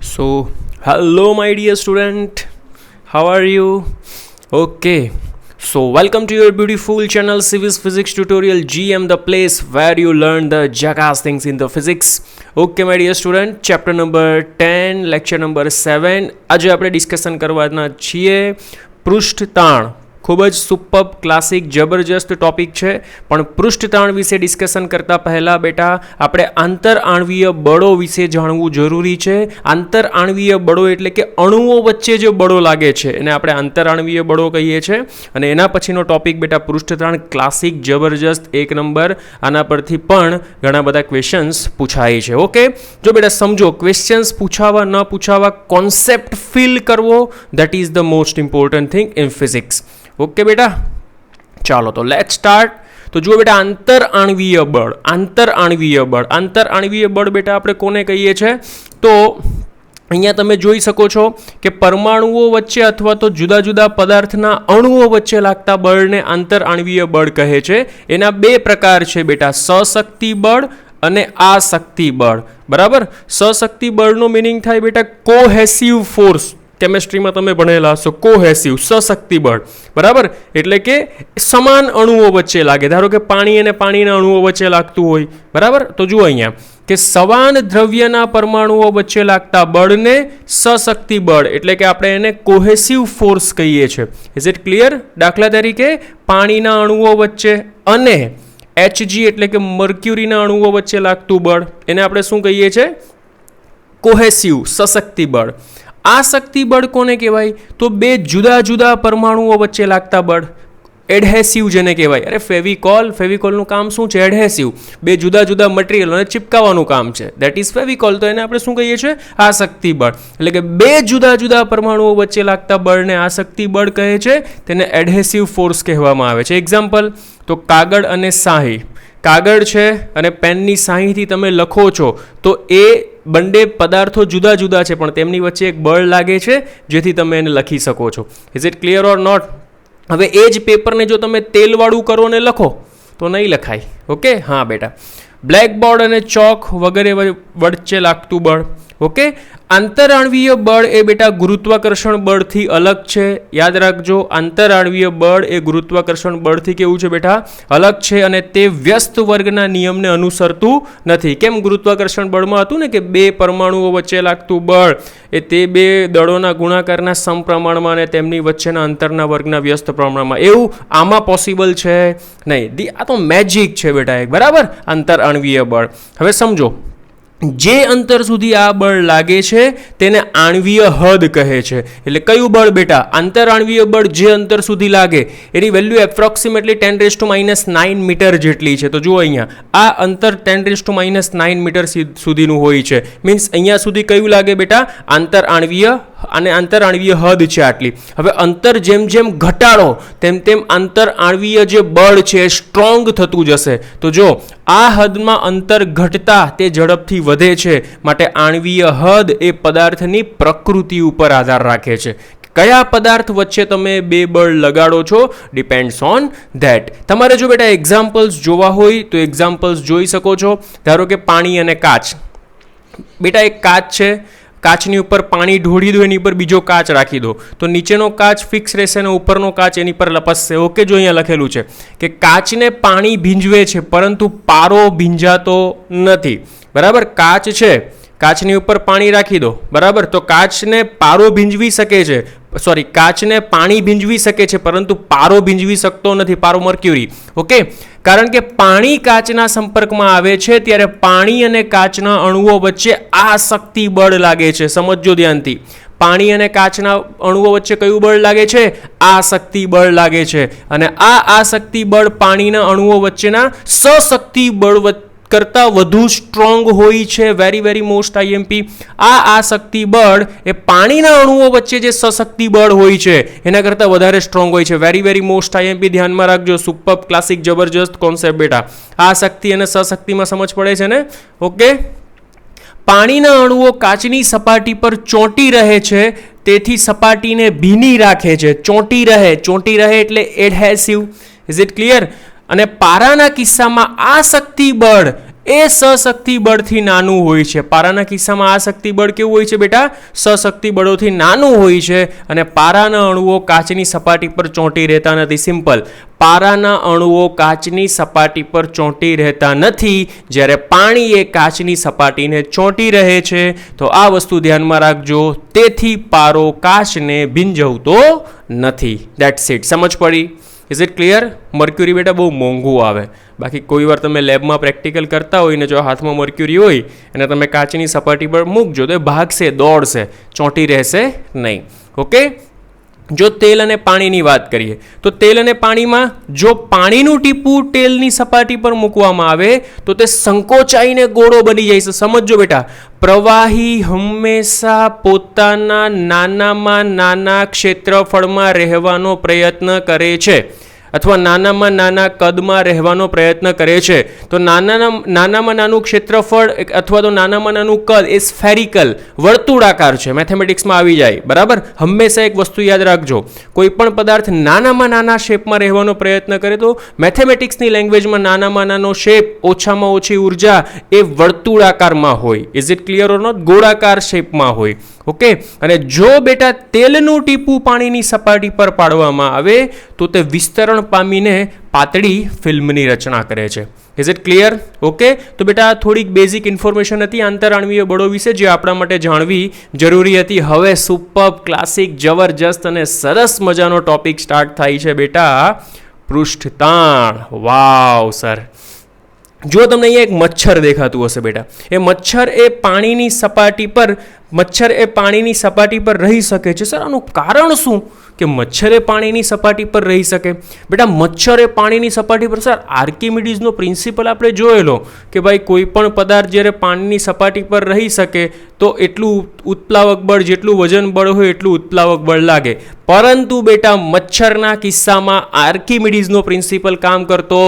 So, hello, my dear student. How are you? Okay. So, welcome to your beautiful channel, Civis Physics Tutorial GM, the place where you learn the jackass things in the physics. Okay, my dear student. Chapter number 10, lecture number 7. આજે આપણે discussion કરવાના છીએ પૃષ્ઠતાણ. ખૂબ જ superb classic જબરજસ્ત topic છે, પણ પૃષ્ઠતાણ વિશે ડિસ્કશન કરતાં પહેલાં બેટા આપણે આંતરઆણવીય બળો વિશે જાણવું જરૂરી છે. આંતરઆણવીય બળો એટલે કે અણુઓ વચ્ચે જે બળો લાગે છે એને આપણે આંતરઆણવીય બળો કહીએ છીએ. અને એના પછીનો ટોપિક બેટા પૃષ્ઠતાણ ક્લાસિક જબરજસ્ત એક નંબર. આના પરથી પણ ઘણા બધા ક્વેશ્ચન્સ પૂછાય છે. ઓકે, જો બેટા સમજો, ક્વેશ્ચન્સ પૂછાવા ન પૂછાવા, કોન્સેપ્ટ ફીલ કરવો, that is the most important thing in physics. Okay બેટા, ચાલો તો લેટ સ્ટાર્ટ. તો જુઓ બેટા, આંતરઆણવીય બળ. આંતરઆણવીય બળ બેટા આપણે કોને કહીએ છીએ? તો અહીંયા તમે જોઈ શકો છો કે પરમાણુઓ વચ્ચે અથવા તો જુદા જુદા પદાર્થના અણુઓ વચ્ચે લાગતા બળને આંતરઆણવીય બળ કહે છે. એના બે પ્રકાર છે બેટા, સશક્તિ બળ અને આશક્તિ બળ. બરાબર, સશક્તિ બળનો મિનિંગ થાય બેટા કોહેસિવ ફોર્સ. કેમેસ્ટ્રીમાં તમે ભણેલા હશો, કોહેસિવ સશક્તિ બળ. બરાબર, એટલે કે સમાન અણુઓ વચ્ચે લાગે. ધારો કે પાણી અને પાણીના અણુઓ વચ્ચે લાગતું હોય. બરાબર, તો જુઓ અહીંયા કે સમાન દ્રવ્યના પરમાણુઓ વચ્ચે લાગતા બળને સશક્તિ બળ એટલે કે આપણે એને કોહેસિવ ફોર્સ કહીએ છીએ. Is it clear? દાખલા તરીકે પાણીના અણુઓ વચ્ચે અને Hg એટલે કે મર્ક્યુરીના અણુઓ વચ્ચે લાગતું બળ, એને આપણે શું કહીએ છીએ? કોહેસિવ સશક્તિ બળ. આશક્તિ બળ કોને કહેવાય? તો બે જુદા જુદા પરમાણુઓ વચ્ચે લાગતા બળ, એડહેસિવ જેને કહેવાય. અરે ફેવિકોલનું કામ શું છે? એડહેસિવ. બે જુદા જુદા મટીરિયલોને ચિપકાવવાનું કામ છે, દેટ ઇઝ ફેવિકોલ. તો એને આપણે શું કહીએ છીએ? આશક્તિ બળ. એટલે કે બે જુદા જુદા પરમાણુઓ વચ્ચે લાગતા બળને આશક્તિ બળ કહે છે. તેને એડહેસિવ ફોર્સ કહેવામાં આવે છે. એક્ઝામ્પલ, તો કાગળ અને શાહી. કાગળ છે અને પેનની શાહીથી તમે લખો છો, તો એ બંને પદાર્થો જુદા જુદા છે, પણ તેમની વચ્ચે એક બળ લાગે છે જેથી તમે એને લખી શકો છો. Is it clear or not? હવે એ જ પેપરને જો તમે તેલવાળું કરો ને લખો તો નહીં લખાય. ઓકે, હા બેટા. બ્લેકબોર્ડ અને ચોક વગેરે વચ્ચે લાગતું બળ. ઓકે, આંતરઆણવીય બળ એ બેટા ગુરુત્વાકર્ષણ બળથી અલગ છે. યાદ રાખજો, આંતરઆણવીય બળ એ ગુરુત્વાકર્ષણ બળથી કેવું છે બેટા? અલગ છે. અને તે વ્યસ્ત વર્ગના નિયમને અનુસરતું નથી. કેમ? ગુરુત્વાકર્ષણ બળમાં હતું ને કે બે પરમાણુઓ વચ્ચે લાગતું બળ એ તે બે દળોના ગુણાકારના સમપ્રમાણમાં અને તેમની વચ્ચેના અંતરના વર્ગના વ્યસ્ત પ્રમાણમાં. એવું આમાં પોસિબલ છે નહીં. આ તો મેજિક છે બેટા એક. બરાબર, આંતરઆણવીય બળ. હવે સમજો, જે અંતર સુધી આ બળ લાગે છે તેને આણવીય હદ કહે છે. એટલે કયું બળ બેટા? આંતરઆણવીય બળ જે અંતર સુધી લાગે એની વેલ્યુ એપ્રોક્સિમેટલી 10⁻⁹ મીટર જેટલી છે. તો જુઓ અહીંયા આ અંતર 10⁻⁹ મીટર સુધીનું હોય છે. મીન્સ અહીંયા સુધી કયું લાગે બેટા? આંતરઆણવીય. અને આંતરઆણવીય હદ છે આટલી. હવે અંતર જેમ જેમ ઘટાડો તેમ તેમ આંતરઆણવીય જે બળ છે એ સ્ટ્રોંગ થતું જશે. તો જો આ હદમાં અંતર ઘટતા તે ઝડપથી વધે છે. માટે આણવીય હદ એ પદાર્થની પ્રકૃતિ ઉપર આધાર રાખે છે. કયા પદાર્થ વચ્ચે તમે બે બળ લગાડો છો, ડિપેન્ડ્સ ઓન ધેટ. તમારે જો બેટા એક્ઝામ્પલ્સ જોવા હોય તો એક્ઝામ્પલ્સ જોઈ શકો છો. ધારો કે પાણી અને કાચ. બેટા એક કાચ છે, કાચની ઉપર પાણી ઢોળી દો, એની પર બીજો કાચ રાખી દો, તો નીચેનો કાચ ફિક્સ રહેશે અને ઉપરનો કાચ એની પર લપસશે. ઓકે, જો અહીંયા લખેલું છે કે કાચને પાણી ભીંજવે છે પરંતુ પારો ભીંજાતો નથી. બરાબર, કાચ છે, કાચની ઉપર પાણી રાખી દો. બરાબર, તો કાચને પારો ભીંજવી શકે છે, કાચને પાણી ભીંજવી શકે છે પરંતુ પારો ભીંજવી શકતો નથી. પારો મર્ક્યુરી. ઓકે, કારણ કે પાણી કાચના સંપર્કમાં આવે છે ત્યારે પાણી અને કાચના અણુઓ વચ્ચે આશક્તિ બળ લાગે છે. સમજો ધ્યાનથી. પાણી અને કાચના અણુઓ વચ્ચે કયું બળ લાગે છે? આશક્તિ બળ લાગે છે. અને આ આશક્તિ બળ પાણીના અણુઓ વચ્ચેના સશક્તિ બળ કરતાં વધુ સ્ટ્રોંગ હોય છે. Very most IMP. આ આશક્તિ બળ એ પાણીના અણુઓ વચ્ચે જે સશક્તિ બળ હોય છે એના કરતાં વધારે સ્ટ્રોંગ હોય છે. Very most IMP. ધ્યાનમાં રાખજો, સુપર્બ ક્લાસિક જબરજસ્ત કોન્સેપ્ટ બેટા. આ શક્તિ અને સશક્તિમાં સમજ પડે છે ને? ઓકે, પાણીના અણુઓ કાચની સપાટી પર ચોંટી રહે છે, તેથી સપાટીને ભીની રાખે છે. ચોંટી રહે એટલે એડહેસિવ. Is it clear? અને પારાના કિસ્સામાં આશક્તિ બળ એ સશક્તિ બળથી નાનું હોય છે. પારાના કિસ્સામાં આ શક્તિ બળ કેવું હોય છે બેટા? સશક્તિ બળોથી નાનું હોય છે. અને પારાના અણુઓ કાચની સપાટી પર ચોંટી રહેતા નથી. સિમ્પલ. પારાના અણુઓ કાચની સપાટી પર ચોંટી રહેતા નથી, જ્યારે પાણી એ કાચની સપાટીને ચોંટી રહે છે. તો આ વસ્તુ ધ્યાનમાં રાખજો. તેથી પારો કાચને ભીંજવતો નથી. That's it. સમજ પડી? Is it clear? મર્ક્યુરી બેટા બહુ મોંઘું આવે. બાકી કોઈ વાર તમે લેબમાં પ્રેક્ટિકલ કરતા હોય ને જો હાથમાં મર્ક્યુરી હોય અને તમે કાચની સપાટી પર મૂકજો તો એ ભાગશે, દોડશે, ચોંટી રહેશે નહીં. ઓકે. જો તેલ અને પાણીની વાત કરીએ તો તેલ અને પાણીમાં જો પાણીનું ટીપું તેલની સપાટી પર મૂકવામાં આવે તો તે સંકોચાઈને ગોળો બની જાય છે. સમજો બેટા, પ્રવાહી હંમેશા પોતાના નાનામાં નાના ક્ષેત્રફળમાં રહેવાનો પ્રયત્ન કરે છે અથવા નાનામાં નાના કદમાં રહેવાનો પ્રયત્ન કરે છે. તો નાનામાં નાનું ક્ષેત્રફળ અથવા તો નાનામાં નાનું કદ એ સ્ફેરિકલ, વર્તુળાકાર છે. મેથેમેટિક્સમાં આવી જાય. બરાબર? હંમેશા એક વસ્તુ યાદ રાખજો, કોઈ પણ પદાર્થ નાનામાં નાના શેપમાં રહેવાનો પ્રયત્ન કરે તો મેથેમેટિક્સની લેંગ્વેજમાં નાનામાં નાનો શેપ, ઓછામાં ઓછી ઉર્જા એ વર્તુળાકારમાં હોય. Is it clear or not? ગોળાકાર શેપમાં હોય. ઓકે. અને જો બેટા તેલનું ટીપું પાણીની સપાટી પર પાડવામાં આવે તો તે વિસ્તરણ પામીને પાતળી ફિલ્મની રચના કરે છે. Is it clear? ઓકે. તો બેટા આ થોડીક બેઝિક ઇન્ફોર્મેશન હતી આંતરાણવીય બળો વિશે જે આપણા માટે જાણવી જરૂરી હતી. હવે સુપર્બ, ક્લાસિક, જબરજસ્ત અને સરસ મજાનો ટોપિક સ્ટાર્ટ થાય છે બેટા, પૃષ્ઠતાણ. વાવ સર. જો તમને અહીંયા એક મચ્છર દેખાતું હશે બેટા, એ મચ્છર એ પાણીની સપાટી પર રહી શકે છે. સર આનું કારણ શું કે મચ્છર એ પાણીની સપાટી પર રહી શકે? બેટા મચ્છર એ પાણીની સપાટી પર, સર આર્કિમિડીઝનો પ્રિન્સિપલ આપણે જોયેલો કે ભાઈ કોઈ પણ પદાર્થ જ્યારે પાણીની સપાટી પર રહી શકે તો એટલું ઉત્પ્લાવક બળ, જેટલું વજન બળ હોય એટલું ઉત્પ્લાવક બળ લાગે. પરંતુ બેટા મચ્છરના કિસ્સામાં આર્કિમિડીઝનો પ્રિન્સિપલ કામ કરતો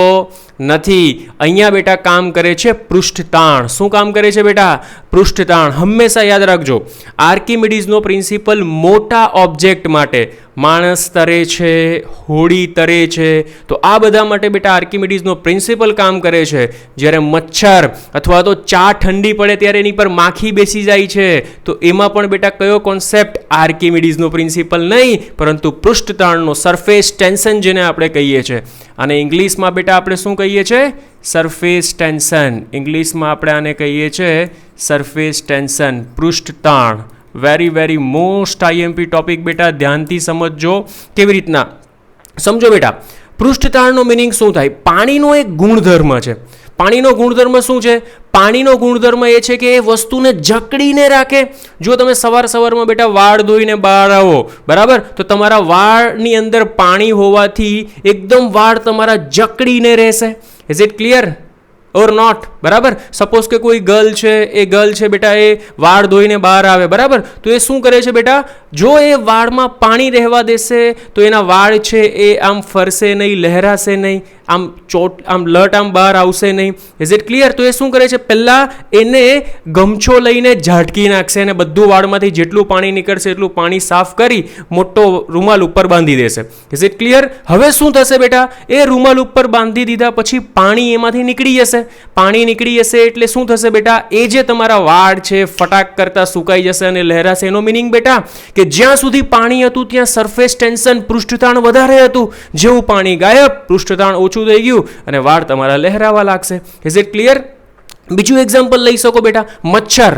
નથી. અહીંયા બેટા કામ કરે છે પૃષ્ઠતાણ. શું કામ કરે છે બેટા? પૃષ્ઠતાણ. હંમેશા યાદ રાખજો, આર્કિમિડીઝનો પ્રિન્સિપલ મોટા ઓબ્જેક્ટ માટે, માણસ તરે છે, હોડી તરે છે, તો આ બધા માટે બેટા આર્કિમિડીઝનો પ્રિન્સિપલ કામ કરે છે. જ્યારે મચ્છર અથવા તો ચા ઠંડી પડે ત્યારે એની પર માખી બેસી જાય છે તો એમાં પણ બેટા કયો કોન્સેપ્ટ? આર્કિમિડીઝનો પ્રિન્સિપલ નહીં પરંતુ પૃષ્ઠતાણનો, સરફેસ ટેન્શન જેને આપણે કહીએ છીએ. અને ઇંગ્લિશમાં બેટા આપણે શું કહીએ છીએ? Surface tension. ઇંગ્લિશમાં આપણે આને કહીએ છીએ સરફેસ ટેન્શન, પૃષ્ઠતાણ. Very very most IMP topic બેટા, ધ્યાનથી સમજજો. કેવી રીતના? સમજો બેટા, પૃષ્ઠતાણનો મિનિંગ શું થાય? પાણીનો એક ગુણધર્મ છે. પાણીનો ગુણધર્મ શું છે? પાણીનો ગુણધર્મ એ છે કે એ વસ્તુને જકડીને રાખે. જો તમે સવારમાં બેટા વાળ ધોઈને બહાર આવો, બરાબર, તો તમારા વાળની અંદર પાણી હોવાથી એકદમ વાળ તમારા જકડીને રહેશે. Is it clear or not? બરાબર. સપોઝ કે કોઈ ગર્લ છે બેટા, એ વાળ ધોઈને બહાર આવે, બરાબર, તો એ શું કરે છે બેટા? જો એ વાળમાં પાણી રહેવા દેશે તો એના વાળ છે એ આમ ફરશે નહીં, લહેરાશે નહીં, આમ લટ આમ બહાર આવશે નહીં. Is it clear? તો એ શું કરે છે? પહેલાં એને ગમછો લઈને ઝાટકી નાખશે અને બધું વાળમાંથી જેટલું પાણી નીકળશે એટલું પાણી સાફ કરી મોટો રૂમાલ ઉપર બાંધી દેશે. Is it clear? હવે શું થશે બેટા? એ રૂમાલ ઉપર બાંધી દીધા પછી પાણી એમાંથી નીકળી જશે. પાણી નીકળી જશે એટલે શું થશે બેટા? એ જે તમારા વાળ છે ફટાક કરતા સુકાઈ જશે અને લહેરાશે. એનો મિનિંગ બેટા કે જ્યાં સુધી પાણી હતું ત્યાં સરફેસ ટેન્શન, પૃષ્ઠતાણ વધારે હતું. જેવું પાણી ગાયબ, પૃષ્ઠતાણ ઓછું થઈ ગયું અને વાળ તમારા લહેરાવા લાગશે. Is it clear? બીજું એક્ઝામ્પલ લઈ શકો બેટા, મચ્છર.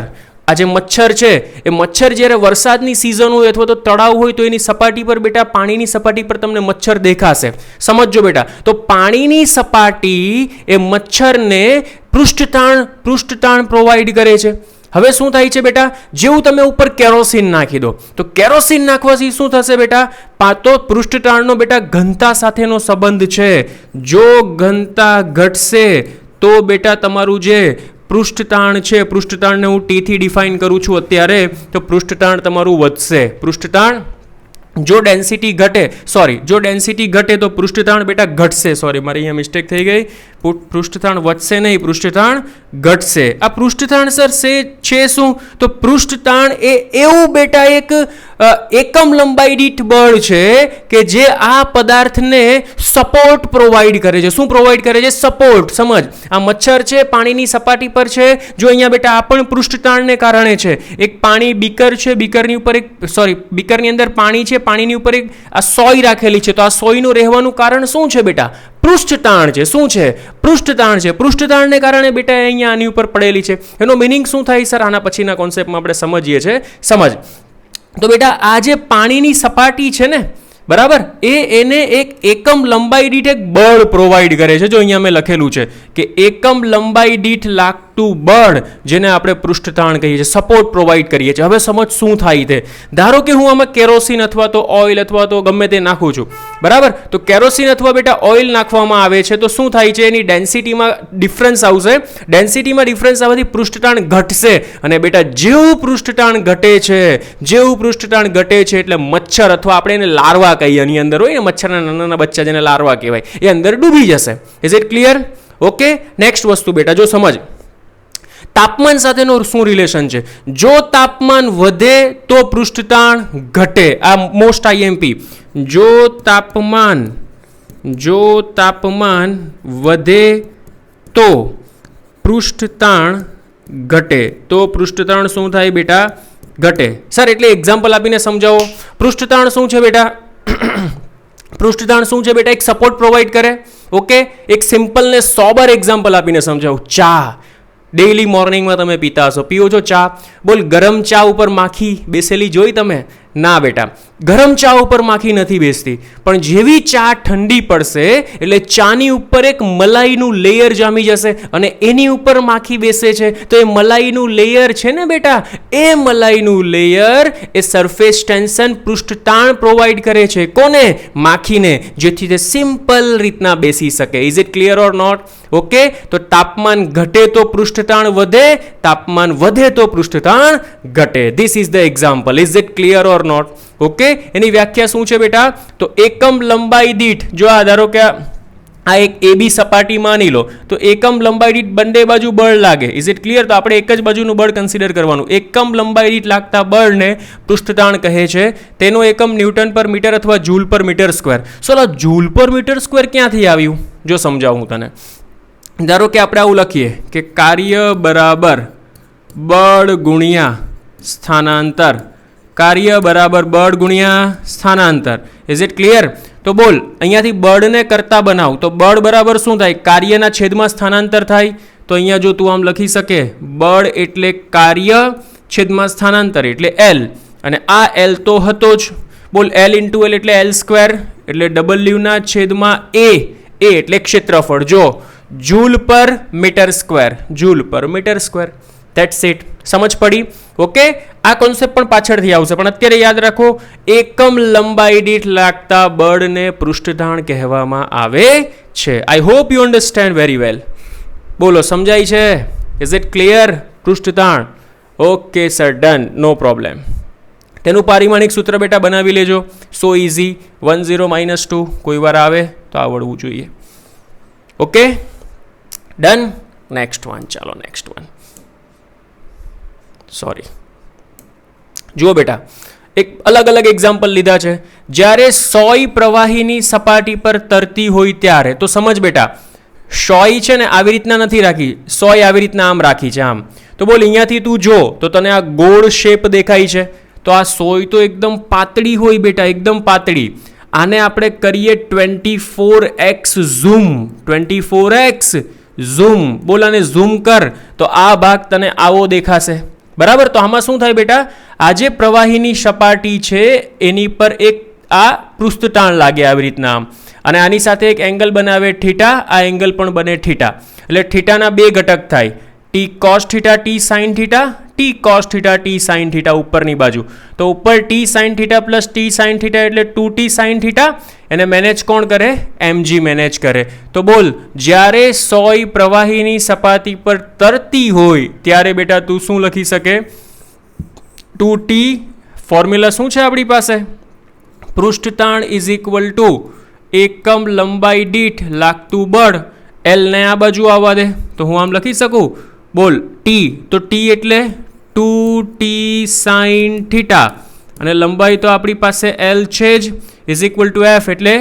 આ જે મચ્છર છે એ મચ્છર જ્યારે વરસાદની સિઝન હોય અથવા તો તળાવ હોય તો એની સપાટી પર બેટા, પાણીની સપાટી પર તમને મચ્છર દેખાશે. સમજો બેટા, તો પાણીની સપાટી એ મચ્છરને પૃષ્ઠતાણ પ્રોવાઈડ કરે છે. હવે શું થાય છે બેટા? જેવું તમે ઉપર કેરોસીન નાખી દો તો કેરોસીન નાખવાથી શું થશે બેટા? તો પૃષ્ઠતાણનો બેટા ઘનતા સાથેનો સંબંધ છે. જો ઘનતા ઘટશે તો બેટા તમારું જે પૃષ્ઠતાણ છે, પૃષ્ઠતાણને હું T થી ડિફાઇન કરું છું અત્યારે, તો પૃષ્ઠતાણ તમારું વધશે. પૃષ્ઠતાણ જો ડેન્સિટી ઘટે તો પૃષ્ઠતાણ બેટા ઘટશે. સોરી, મારી અહીંયા મિસ્ટેક થઈ ગઈ. પૃષ્ઠતાણ વધશે નહીં, પૃષ્ઠતાણ ઘટશે. આ પૃષ્ઠતાણ સર છે શું? તો પૃષ્ઠતાણ એ એવું બેટા એક એકમ લંબાઈ દીઠ બળ છે કે જે આ પદાર્થને સપોર્ટ પ્રોવાઈડ કરે છે. શું પ્રોવાઈડ કરે છે? સપોર્ટ. સમજ, આ મચ્છર છે, પાણીની સપાટી પર છે. જો અહીંયા બેટા આ પણ પૃષ્ઠતાણને કારણે છે. એક પાણી બીકર છે, બીકરની ઉપર બીકરની અંદર પાણી છે, પાણીની ઉપર એક આ સોય રાખેલી છે. તો આ સોયનું રહેવાનું કારણ શું છે બેટા? પૃષ્ઠતાણ છે. શું છે? પૃષ્ઠતાણ છે. પૃષ્ઠતાણને કારણે બેટા અહીંયા આની ઉપર પડેલી છે. એનો મિનિંગ શું થાય સર? આના પછીના કોન્સેપ્ટમાં આપણે સમજીએ છીએ. સમજ. તો બેટા આ જે પાણીની સપાટી છે ને, બરાબર, એને એક એકમ લંબાઈ દીઠ એક બળ પ્રોવાઈડ કરે છે. જો અહીંયા મેં લખેલું છે કે એકમ લંબાઈ દીઠ લાગતું બળ, જેને આપણે પૃષ્ઠતાણ કહીએ છીએ, સપોર્ટ પ્રોવાઈડ કરીએ છીએ. હવે સમજ શું થાય તે. ધારો કે હું આમાં કેરોસીન અથવા તો ઓઇલ અથવા તો ગમે તે નાખું છું, બરાબર. તો કેરોસીન અથવા બેટા ઓઇલ નાખવામાં આવે છે તો શું થાય છે? એની ડેન્સિટીમાં ડિફરન્સ આવશે. ડેન્સિટીમાં ડિફરન્સ આવવાથી પૃષ્ઠતાણ ઘટશે. અને બેટા જેવું પૃષ્ઠતાણ ઘટે છે એટલે મચ્છર અથવા આપણે એને લાર્વા કહીએ, એની અંદર હોય ને મચ્છરના નાના બચ્ચા જેને લાર્વા કહેવાય, એ અંદર ડૂબી જશે. Is it clear? Okay. Next વસ્તુ બેટા જો સમજ, તાપમાન સાથેનો શું રિલેશન છે? જો તાપમાન વધે તો પૃષ્ઠતાણ ઘટે. આ મોસ્ટ આઈએમપી. જો તાપમાન વધે તો પૃષ્ઠતાણ ઘટે. તો પૃષ્ઠતાણ શું થાય બેટા? ઘટે. સર એટલે એક્ઝામ્પલ આપીને સમજાવો. પૃષ્ઠતાણ શું છે બેટા? પૃષ્ઠતાણ શું છે બેટા? એક સપોર્ટ પ્રોવાઈડ કરે. ઓકે. એક સિમ્પલ ને સોબર એક્ઝામ્પલ આપીને સમજાવું. ચા ડેઈલી મોર્નિંગમાં તમે પીતા હશો, પીઓ છો ચા. બોલ, ગરમ ચા ઉપર માખી બેસેલી જોઈ તમે? ના બેટા, ગરમ ચા ઉપર માખી નથી બેસતી. પણ જેવી ચા ઠંડી પડશે એટલે ચાની ઉપર એક મલાઈનું લેયર જામી જશે અને એની ઉપર માખી બેસે છે. તો એ મલાઈનું લેયર છે ને બેટા, એ મલાઈનું લેયર એ સરફેસ ટેન્શન પૃષ્ઠતાણ પ્રોવાઈડ કરે છે. કોને? માખીને, જેથી તે સિમ્પલ રીતના બેસી શકે. Is it clear or not? Okay. તો તાપમાન ઘટે તો પૃષ્ઠતાણ વધે, તાપમાન વધે તો પૃષ્ઠતાણ ઘટે. This is the example. Is it clear or not? Okay. એની વ્યાખ્યા શું છે બેટા? તો એકમ લંબાઈ દીઠ, જો આ ધારો કે આ એક એબી સપાટી માની લો, તો એકમ લંબાઈ દીઠ બંને બાજુ બળ લાગે. Is it clear? તો આપણે એક જ બાજુનું બળ કન્સિડર કરવાનું. એકમ લંબાઈ દીઠ લાગતા બળને પૃષ્ઠતાણ કહે છે. તેનો એકમ ન્યૂટન પર મીટર અથવા જૂલ પર મીટર સ્ક્વેર. સોલા જૂલ પર મીટર સ્ક્વેર ક્યાંથી આવ્યું? જો સમજાવું તને. ધારો કે આપણે આવું લખીએ કે કાર્ય બરાબર બળ ગુણ્યા સ્થાનાંતર. કાર્ય બરાબર બળ ગુણ્યા સ્થાનાંતર. Is it clear? તો બોલ, અહીંયાથી બળને કરતા બનાવ તો બળ બરાબર શું થાય? કાર્યના છેદમાં સ્થાનાંતર થાય. તો અહીંયા જો તું આમ લખી શકે, બળ એટલે કાર્ય છેદમાં સ્થાનાંતર એટલે એલ, અને આ એલ તો હતો જ. બોલ, એલ ઇન્ટુ એલ એટલે એલ સ્ક્વેર, એટલે ડબલ્યુના છેદમાં એ એટલે ક્ષેત્રફળ. જો જૂલ પર મીટર સ્ક્વેર, જૂલ પર મીટર સ્ક્વેર. That's it. સમજ પડી? ઓકે. આ કોન્સેપ્ટ પણ પાછળથી આવશે, પણ અત્યારે યાદ રાખો, એકમ લંબાઈ દીઠ લાગતા બળને પૃષ્ઠતાણ કહેવામાં આવે છે. I hope you understand very well. બોલો, સમજાય છે? Is it clear? પૃષ્ઠતાણ. Okay sir, done, no problem. તેનું પારિમાણિક સૂત્ર બેટા બનાવી લેજો. સો ઇઝી. 10 - 2 કોઈ વાર આવે તો આવડવું જોઈએ. Okay, done. Next one. ચાલો નેક્સ્ટ વન. સોરી, જુઓ બેટા, એક અલગ અલગ એક્ઝામ્પલ લીધા છે. જ્યારે સોય પ્રવાહીની સપાટી પર તરતી હોય ત્યારે, તો સમજ બેટા, સોય છે ને આવી રીતના નથી રાખી, સોય આવી રીતના આમ રાખી છે, આમ. તો બોલ, અહીંયાથી તું જો તો તને આ ગોળ શેપ દેખાય છે. તો આ સોય તો એકદમ પાતળી હોય બેટા, એકદમ પાતળી. આને આપણે કરીએ 24x ઝૂમ. 24x zoom. બોલ, આને ઝૂમ કર તો આ ભાગ તને આવો દેખાશે. બરાબર? તો આમાં શું થાય બેટા? આ જે પ્રવાહીની સપાટી છે એની પર એક આ પૃષ્ઠતાણ લાગે આવી રીતના આમ, અને આની સાથે એક એંગલ બનાવે થીટા. આ એંગલ પણ બને થીટા. એટલે થીટાના બે ઘટક થાય, T cos theta, T sine theta. T cos theta, T sine theta ઉપરની બાજુ. તો ઉપર T sine theta plus T sine theta એટલે 2t સાઇન થીટા. એને મેનેજ કોણ કરે? mg મેનેજ કરે. તો બોલ, જ્યારે સોય પ્રવાહીની સપાટી પર તરતી હોય ત્યારે બેટા તું શું લખી શકે? 2t. ફોર્મ્યુલા શું છે આપણી પાસે? પૃષ્ઠતાણ ઇઝ ઇક્વલ ટુ એકમ લંબાઈ દીઠ લાગતું બળ એલ ને આ બાજુ આવવા દે તો હું આમ લખી શકું, બોલ ટી, તો ટી એટલે 2t sin થીટા અને લંબાઈ તો આપણી પાસે એલ છે જ, ઇઝ ઇક્વલ ટુ એફ એટલે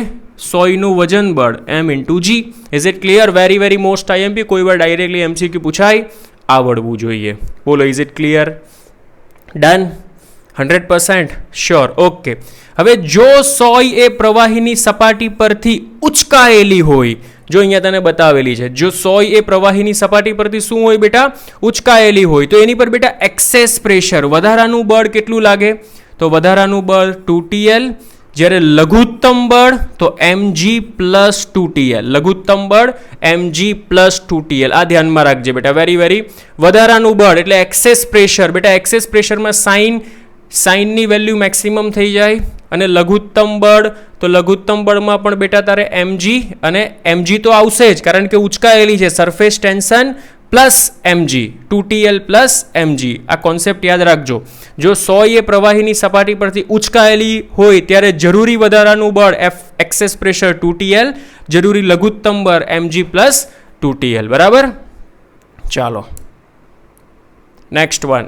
સોયનું વજન બળ m into g. Is it clear? Very very most IMP, કોઈ વાર ડાયરેક્ટલી એમસીક્યુ પૂછાય, આવડવું જોઈએ. બોલો, is it clear? Done? 100% sure? Okay. હવે જો સોય એ પ્રવાહીની સપાટી પરથી ઉચકાયેલી હોય, જો અહીંયા તને બતાવેલી છે, જો સોય એ પ્રવાહીની સપાટી પરથી શું હોય બેટા? ઉચકાયેલી હોય, તો એની પર બેટા એક્સેસ પ્રેશર, વધારાનું બળ કેટલું લાગે? તો વધારાનું બળ 2TL, જ્યારે લઘુત્તમ બળ તો mg પ્લસ 2TL, લઘુત્તમ બળ mg પ્લસ 2TL. આ ધ્યાનમાં રાખજે બેટા, વેરી વેરી. વધારાનું બળ એટલે એક્સેસ પ્રેશર, બેટા એક્સેસ પ્રેશરમાં સાઇનની વેલ્યુ મેક્સિમમ થઈ જાય, અને લઘુત્તમ બળ તો લઘુત્તમ બળમાં પણ બેટા તારે mg, અને mg તો આવશે જ કારણ કે ઉચકાયેલી છે, surface tension plus mg, 2TL plus mg. આ કોન્સેપ્ટ યાદ રાખજો. જો સોય એ પ્રવાહીની સપાટી પરથી ઉચકાયેલી હોય ત્યારે જરૂરી વધારાનું બળ એક્સેસ પ્રેશર 2TL, જરૂરી લઘુત્તમ બળ mg પ્લસ 2TL. બરાબર? ચાલો નેક્સ્ટ વન.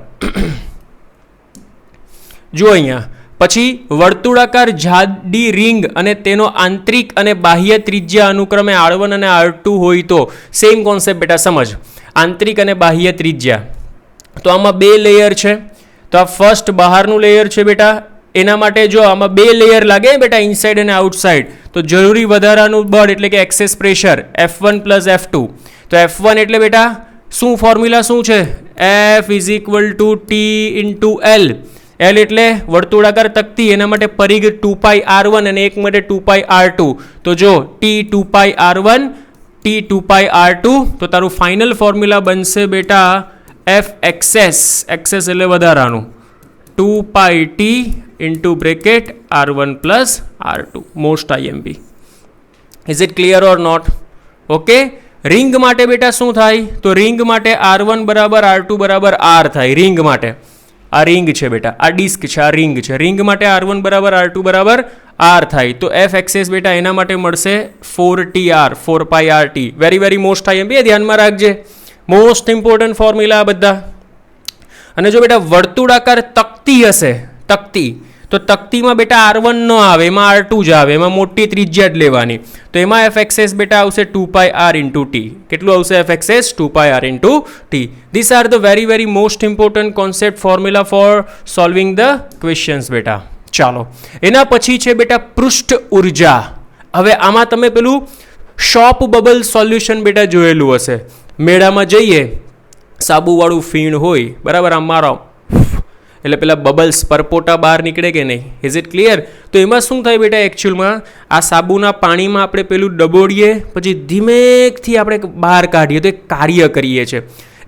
જો અહીંયા પછી વર્તુળાકાર જાડી રિંગ અને તેનો આંતરિક અને બાહ્ય ત્રિજ્યા અનુક્રમે R1 અને R2 હોય તો સેમ કોન્સેપ્ટ બેટા સમજ. આંતરિક અને બાહ્ય ત્રિજ્યા, તો આમાં બે લેયર છે, તો આ ફર્સ્ટ બહારનું લેયર છે બેટા, એના માટે જો આમાં બે લેયર લાગે બેટા, ઇનસાઇડ અને આઉટસાઇડ, તો જરૂરી વધારાનું બળ એટલે કે access pressure F1 plus F2. તો F1 એટલે બેટા શું ફોર્મ્યુલા શું છે? F is equal two T into L. L એટલે વર્તુળાકાર તકતી, એના માટે પરિઘ 2πr1 અને એક માટે 2πr2. તો જો ટી 2πr1 ટી 2πr2, તો તારું ફાઇનલ ફોર્મ્યુલા બનશે બેટા એફ એક્સેસ, એક્સેસ એટલે વધારાનું, 2πt into bracket r1 plus r2. Most IMP. Is it clear or not? Okay. Ring માટે બેટા શું થાય? તો રિંગ માટે r1 બરાબર r2 બરાબર r થાય. રિંગ માટે આ રિંગ છે બેટા, આ ડિસ્ક છે, આ રિંગ છે. રિંગ માટે r1 બરાબર r2 બરાબર r થાય. તો f એક્સેસ બેટા એના માટે મળશે 4tr, 4πrt. Very very most IMP, ધ્યાનમાં રાખજે. મોસ્ટ ઇમ્પોર્ટન્ટ ફોર્મ્યુલા આ બધા. અને જો બેટા વર્તુળાકાર તકતી હશે, તકતી, તો તકતીમાં બેટા r1 ન આવે, એમાં r2 જ આવે, એમાં મોટી ત્રિજ્યા જ લેવાની. તો એમાં f એક્સેસ બેટા આવશે 2πr ઇન્ટુ t. કેટલું આવશે f excess? 2πr into t. This are the very very most important concept formula for solving the questions બેટા. ચાલો, એના પછી છે બેટા પૃષ્ઠ ઉર્જા. હવે આમાં તમે પેલું શોપ બબલ સોલ્યુશન બેટા જોયેલું હશે. મેળામાં જઈએ, સાબુવાળું ફીણ હોય, બરાબર, આમ મારો એટલે પેલા બબલ્સ પરપોટા બહાર નીકળે કે નહીં? Is it clear? તો એમાં શું થાય બેટા એકચ્યુઅલમાં, આ સાબુના પાણીમાં આપણે પેલું ડબોડીએ, પછી ધીમેકથી આપણે બહાર કાઢીએ, તો એક કાર્ય કરીએ છીએ.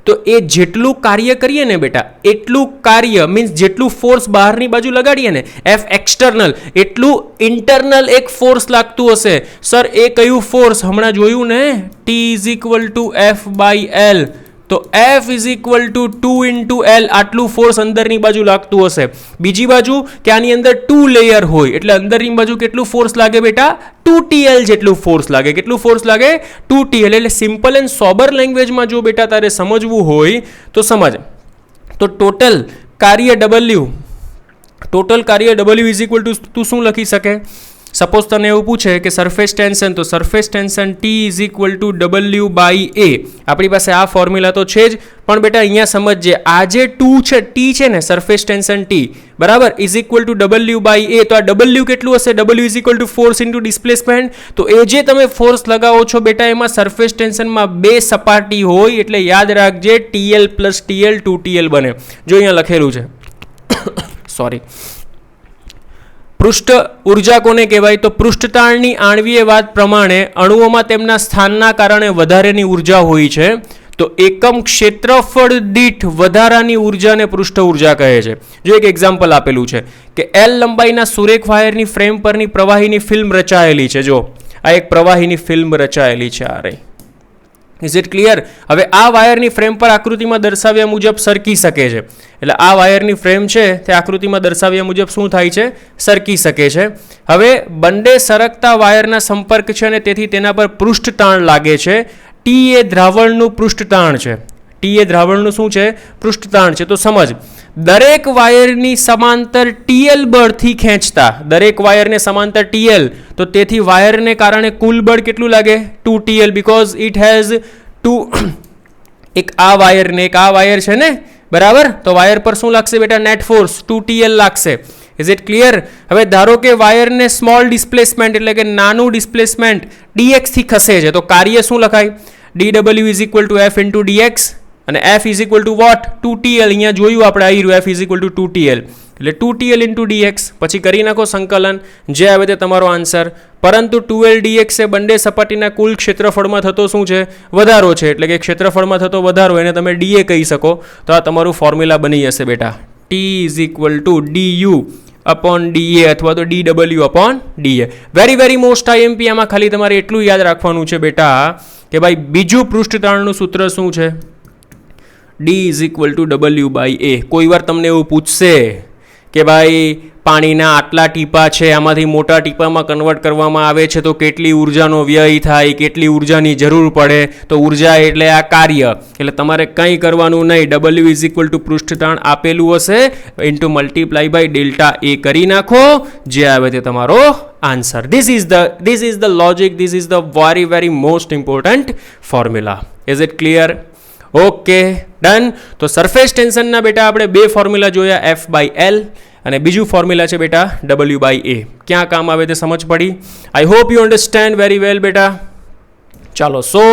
તો એ જેટલું કાર્ય કરીએ ને બેટા, એટલું કાર્ય મીન્સ જેટલું ફોર્સ બહારની બાજુ લગાડીએ ને એફ એક્સટર્નલ, એટલું ઇન્ટરનલ એક ફોર્સ લાગતું હશે. સર એ કયું ફોર્સ? હમણાં જોયું ને, T is equal to F by L. તો F is equal to 2 into L, આટલું ફોર્સ અંદરની બાજુ લાગતું હશે. બીજી બાજુ કે આની અંદર 2 લેયર હોય એટલે અંદરની બાજુ કેટલું ફોર્સ લાગે બેટા? 2TL જેટલું ફોર્સ લાગે. કેટલું ફોર્સ લાગે? 2TL. એટલે સિમ્પલ એન્ડ સોબર લેંગ્વેજમાં જો બેટા તારે સમજવું હોય તો સમજ. તો ટોટલ કાર્ય W ઇઝ ઇક્વલ ટુ તું શું લખી શકે? સપોઝ તને એવું પૂછે કે સરફેસ ટેન્શન, તો surface tension T is equal to W by A. આપણી પાસે આ ફોર્મ્યુલા તો છે જ, પણ બેટા અહીંયા સમજજે, આ જે 2 છે, T છે ને, સરફેસ ટેન્શન T બરાબર is equal to W by A. તો આ W કેટલું હશે? W is equal to force into displacement. તો એ જે તમે ફોર્સ લગાવો છો બેટા, એમાં સરફેસ ટેન્શનમાં બે સપાટી હોય એટલે યાદ રાખજે TL પ્લસ TL 2TL બને. જો અહીંયા લખેલું છે, સોરી. પૃષ્ઠ ઉર્જા કોને કહેવાય? તો પૃષ્ઠતાણની આણ્વીય વાત પ્રમાણે અણુઓમાં તેમના સ્થાનના કારણે વધારેની ઉર્જા હોય છે. તો એકમ ક્ષેત્રફળ દીઠ વધારાની ઉર્જાને પૃષ્ઠ ઉર્જા કહે છે. જો એક એક્ઝામ્પલ આપેલું છે કે L લંબાઈના સુરેખ વાયરની ફ્રેમ પરની પ્રવાહીની ફિલ્મ રચાયેલી છે. જો આ એક પ્રવાહીની ફિલ્મ રચાયેલી છે, આ રહી. Is it clear? હવે આ વાયરની ફ્રેમ પર આકૃતિમાં દર્શાવ્યા મુજબ સરકી શકે છે. એટલે આ વાયરની ફ્રેમ છે તે આકૃતિમાં દર્શાવ્યા મુજબ શું થાય છે? સરકી શકે છે. હવે બંને સરકતા વાયરના સંપર્ક છે અને તેથી તેના પર પૃષ્ઠ તાણ લાગે છે. ટી એ દ્રાવણનું પૃષ્ઠતાણ છે. ટી એ દ્રાવણનું શું છે? પૃષ્ઠતાણ છે. તો સમજ, દરેક વાયરની સમાંતર ટીએલ બળથી ખેંચતા, દરેક વાયરને સમાંતર ટીએલ, તો તેથી વાયરને કારણે કુલ બળ કેટલું લાગે? 2TL, because it has two, એક આ વાયર ને એક આ વાયર છે ને, બરાબર? તો વાયર પર શું લાગશે બેટા? નેટ ફોર્સ 2TL લાગશે. Is it clear? હવે ધારો કે વાયરને સ્મોલ ડિસ્પ્લેસમેન્ટ એટલે કે નાનું ડિસ્પ્લેસમેન્ટ dx થી ખસે છે, તો કાર્ય શું લખાય? dw is equal to f into dx, અને f is equal to what? 2TL. અહીંયા જોયું આપણે, આવી રહ્યું f is equal two 2TL, એટલે 2TL ઇન્ટુ dx. પછી કરી નાખો સંકલન, જે આવે તે તમારો આન્સર. પરંતુ 2L dx એ બંને સપાટીના કુલ ક્ષેત્રફળમાં થતો શું છે? વધારો છે. એટલે કે ક્ષેત્રફળમાં થતો વધારો એને તમે dA કહી શકો. તો આ તમારું ફોર્મ્યુલા બની જશે બેટા, t is equal two du upon dA અથવા તો dw upon dA. Very very most IMP. આમાં ખાલી તમારે એટલું યાદ રાખવાનું છે બેટા કે ભાઈ બીજું પૃષ્ઠતાણનું સૂત્ર શું છે? d is equal to w by a. કોઈ વાર તમને એવું પૂછશે કે ભાઈ પાણીના આટલા ટીપા છે, આમાંથી મોટા ટીપામાં કન્વર્ટ કરવામાં આવે છે તો કેટલી ઉર્જાનો વ્યય થાય, કેટલી ઉર્જાની જરૂર પડે? તો ઉર્જા એટલે આ કાર્ય, એટલે તમારે કંઈ કરવાનું નહીં. w ઇઝ ઇક્વલ ટુ પૃષ્ઠતાણ આપેલું હશે ઇન્ટુ મલ્ટીપ્લાય બાય ડેલ્ટા એ કરી નાખો, જે આવે તે તમારો answer. This is the logic, this is the very very most important formula. Is it clear? Okay, done. તો સરફેસ ટેન્શનના બેટા આપણે બે ફોર્મ્યુલા જોયા, F બાય L, અને બીજું ફોર્મ્યુલા છે બેટા W બાય A. ક્યાં કામ આવે તે સમજ પડી? આઈ હોપ યુ અન્ડરસ્ટેન્ડ વેરી વેલ બેટા. ચાલો, સો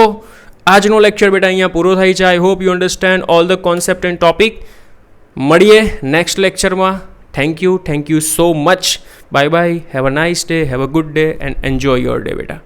આજનો લેક્ચર બેટા અહીંયા પૂરો થાય છે. I hope you understand all the concept and topic. મળીએ નેક્સ્ટ લેક્ચરમાં. Thank you so much. Bye bye. Have a nice day, have a good day and enjoy your day બેટા.